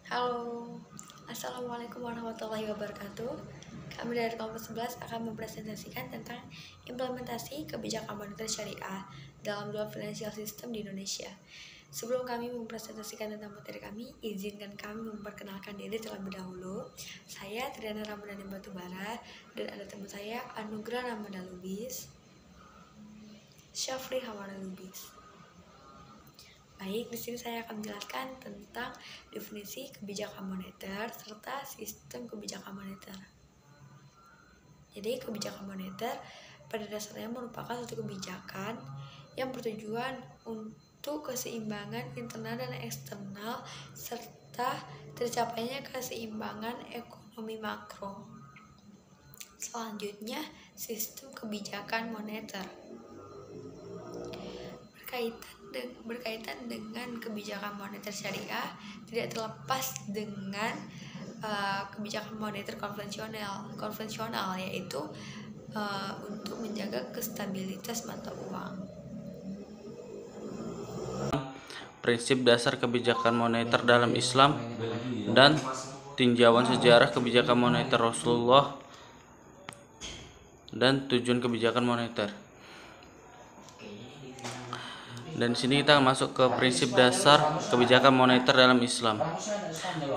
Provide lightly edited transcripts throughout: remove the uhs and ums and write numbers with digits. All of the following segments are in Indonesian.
Halo, Assalamualaikum warahmatullahi wabarakatuh. Kami dari kelompok 11 akan mempresentasikan tentang implementasi kebijakan moneter syariah dalam dua financial system di Indonesia. Sebelum kami mempresentasikan tentang materi kami, izinkan kami memperkenalkan diri terlebih dahulu. Saya Triana Ramadhani Batubara dan ada teman saya Anugrah Ramadhan Lubis, Syafri Hamada Lubis. Baik, di sini saya akan menjelaskan tentang definisi kebijakan moneter serta sistem kebijakan moneter. Jadi, kebijakan moneter pada dasarnya merupakan suatu kebijakan yang bertujuan untuk keseimbangan internal dan eksternal serta tercapainya keseimbangan ekonomi makro. Selanjutnya, sistem kebijakan moneter berkaitan dengan kebijakan moneter syariah tidak terlepas dengan kebijakan moneter konvensional yaitu untuk menjaga kestabilitas mata uang. Prinsip dasar kebijakan moneter dalam Islam dan tinjauan sejarah kebijakan moneter Rasulullah dan tujuan kebijakan moneter. Dan di sini kita masuk ke prinsip dasar kebijakan moneter dalam Islam.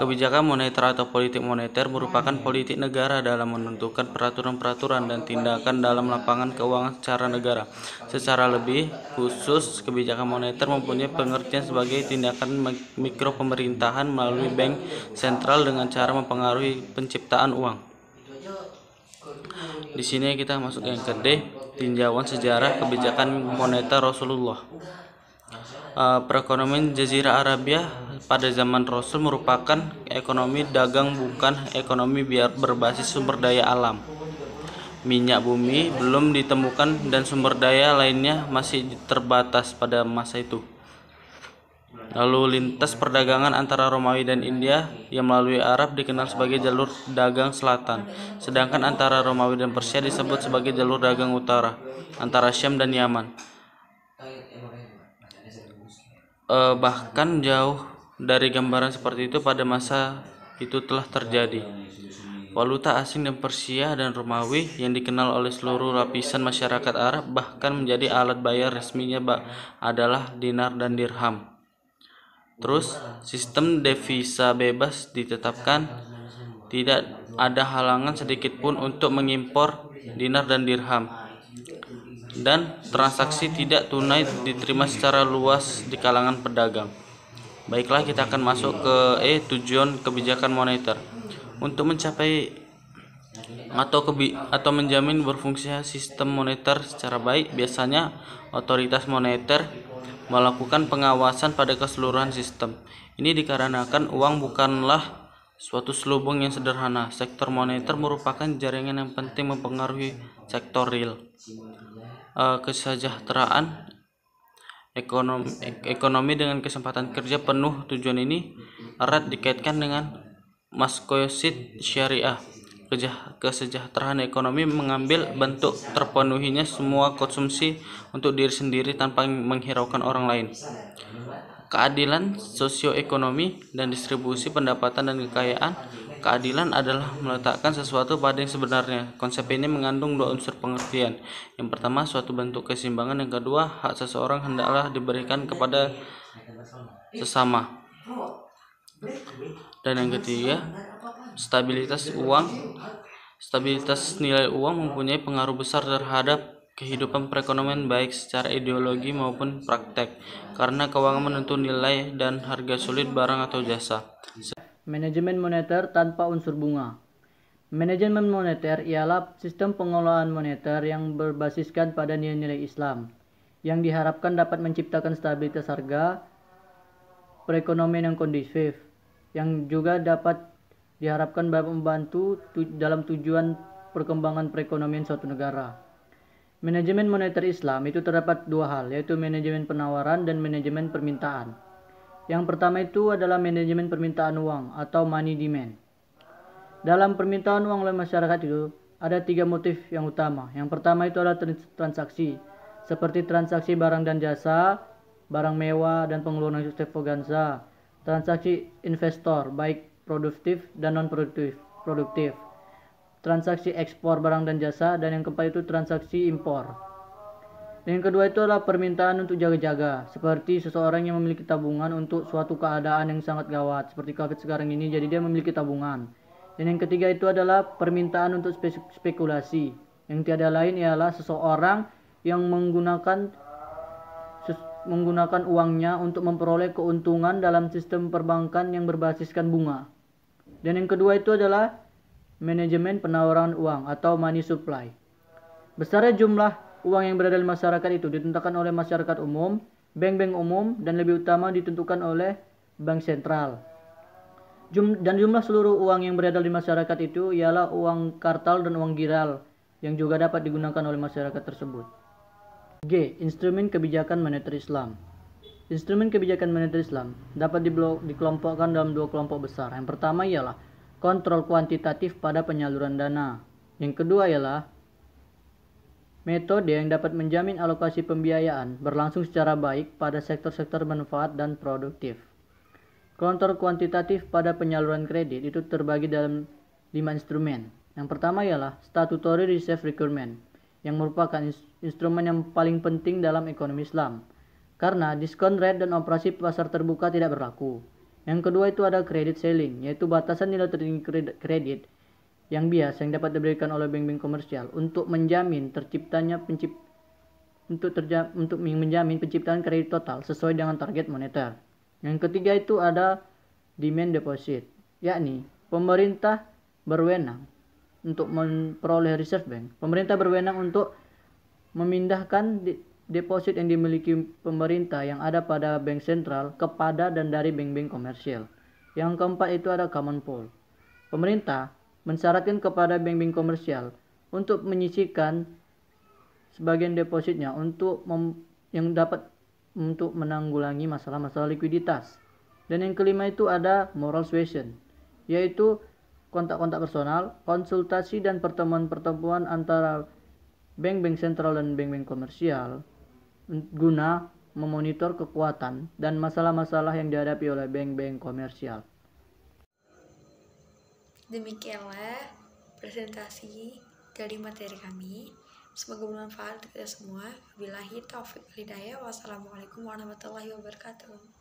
Kebijakan moneter atau politik moneter merupakan politik negara dalam menentukan peraturan-peraturan dan tindakan dalam lapangan keuangan secara negara. Secara lebih khusus, kebijakan moneter mempunyai pengertian sebagai tindakan mikro pemerintahan melalui bank sentral dengan cara mempengaruhi penciptaan uang. Di sini kita masuk yang kedua, tinjauan sejarah kebijakan moneter Rasulullah. Perekonomian Jazirah Arabia pada zaman Rasul merupakan ekonomi dagang, bukan ekonomi berbasis sumber daya alam. Minyak bumi belum ditemukan dan sumber daya lainnya masih terbatas pada masa itu. Lalu lintas perdagangan antara Romawi dan India yang melalui Arab dikenal sebagai jalur dagang selatan, sedangkan antara Romawi dan Persia disebut sebagai jalur dagang utara, antara Syam dan Yaman. Bahkan jauh dari gambaran seperti itu pada masa itu telah terjadi. Valuta asing dan Persia dan Romawi yang dikenal oleh seluruh lapisan masyarakat Arab bahkan menjadi alat bayar resminya adalah dinar dan dirham. Terus, sistem devisa bebas ditetapkan, tidak ada halangan sedikit pun untuk mengimpor dinar dan dirham. Dan transaksi tidak tunai diterima secara luas di kalangan pedagang. Baiklah, kita akan masuk ke tujuan kebijakan moneter. Untuk mencapai atau menjamin berfungsinya sistem moneter secara baik, biasanya otoritas moneter melakukan pengawasan pada keseluruhan sistem. Ini dikarenakan uang bukanlah suatu selubung yang sederhana. Sektor moneter merupakan jaringan yang penting mempengaruhi sektor real. Kesejahteraan ekonomi dengan kesempatan kerja penuh. Tujuan ini erat dikaitkan dengan maqasid syariah. Kesejahteraan ekonomi mengambil bentuk terpenuhinya semua konsumsi untuk diri sendiri tanpa menghiraukan orang lain. Keadilan sosioekonomi dan distribusi pendapatan dan kekayaan. Keadilan adalah meletakkan sesuatu pada yang sebenarnya. Konsep ini mengandung dua unsur pengertian. Yang pertama, suatu bentuk keseimbangan. Yang kedua, hak seseorang hendaklah diberikan kepada sesama. Dan yang ketiga, stabilitas uang. Stabilitas nilai uang mempunyai pengaruh besar terhadap kehidupan perekonomian baik secara ideologi maupun praktek, karena keuangan menentu nilai dan harga sulit barang atau jasa. Manajemen moneter tanpa unsur bunga. Manajemen moneter ialah sistem pengelolaan moneter yang berbasiskan pada nilai-nilai Islam, yang diharapkan dapat menciptakan stabilitas harga, perekonomian yang kondusif, yang juga dapat diharapkan membantu dalam tujuan perkembangan perekonomian suatu negara. Manajemen moneter Islam itu terdapat dua hal, yaitu manajemen penawaran dan manajemen permintaan. Yang pertama itu adalah manajemen permintaan uang atau money demand. Dalam permintaan uang oleh masyarakat itu ada tiga motif yang utama. Yang pertama itu adalah transaksi, seperti transaksi barang dan jasa, barang mewah dan pengeluaran ekstravaganza, transaksi investor baik produktif dan non-produktif, transaksi ekspor barang dan jasa, dan yang keempat itu transaksi impor. Dan yang kedua itu adalah permintaan untuk jaga-jaga, seperti seseorang yang memiliki tabungan untuk suatu keadaan yang sangat gawat, seperti COVID sekarang ini, jadi dia memiliki tabungan. Dan yang ketiga itu adalah permintaan untuk spekulasi, yang tiada lain ialah seseorang yang menggunakan uangnya untuk memperoleh keuntungan dalam sistem perbankan yang berbasiskan bunga. Dan yang kedua itu adalah manajemen penawaran uang atau money supply. Besarnya jumlah uang yang berada di masyarakat itu ditentukan oleh masyarakat umum, bank-bank umum, dan lebih utama ditentukan oleh bank sentral. Dan jumlah seluruh uang yang beredar di masyarakat itu ialah uang kartal dan uang giral yang juga dapat digunakan oleh masyarakat tersebut. G. Instrumen kebijakan moneter Islam. Instrumen kebijakan moneter Islam dapat dikelompokkan dalam dua kelompok besar. Yang pertama ialah kontrol kuantitatif pada penyaluran dana. Yang kedua ialah metode yang dapat menjamin alokasi pembiayaan berlangsung secara baik pada sektor-sektor manfaat dan produktif. Kontrol kuantitatif pada penyaluran kredit itu terbagi dalam 5 instrumen. Yang pertama ialah statutory reserve requirement, yang merupakan instrumen yang paling penting dalam ekonomi Islam, karena diskon rate dan operasi pasar terbuka tidak berlaku. Yang kedua itu ada credit ceiling, yaitu batasan nilai tertinggi kredit yang biasa yang dapat diberikan oleh bank-bank komersial untuk menjamin menjamin penciptaan kredit total sesuai dengan target moneter. Yang ketiga itu ada demand deposit, yakni pemerintah berwenang untuk memperoleh reserve bank. Pemerintah berwenang untuk memindahkan deposit yang dimiliki pemerintah yang ada pada bank sentral kepada dan dari bank-bank komersial. Yang keempat itu ada common pool. Pemerintah mensyaratkan kepada bank-bank komersial untuk menyisihkan sebagian depositnya untuk menanggulangi masalah-masalah likuiditas. Dan yang kelima itu ada moral suasion, yaitu kontak-kontak personal, konsultasi dan pertemuan-pertemuan antara bank-bank sentral dan bank-bank komersial guna memonitor kekuatan dan masalah-masalah yang dihadapi oleh bank-bank komersial. Demikianlah presentasi dari materi kami. Semoga bermanfaat untuk kita semua. Wabillahi taufiq wal hidayah. Wassalamualaikum warahmatullahi wabarakatuh.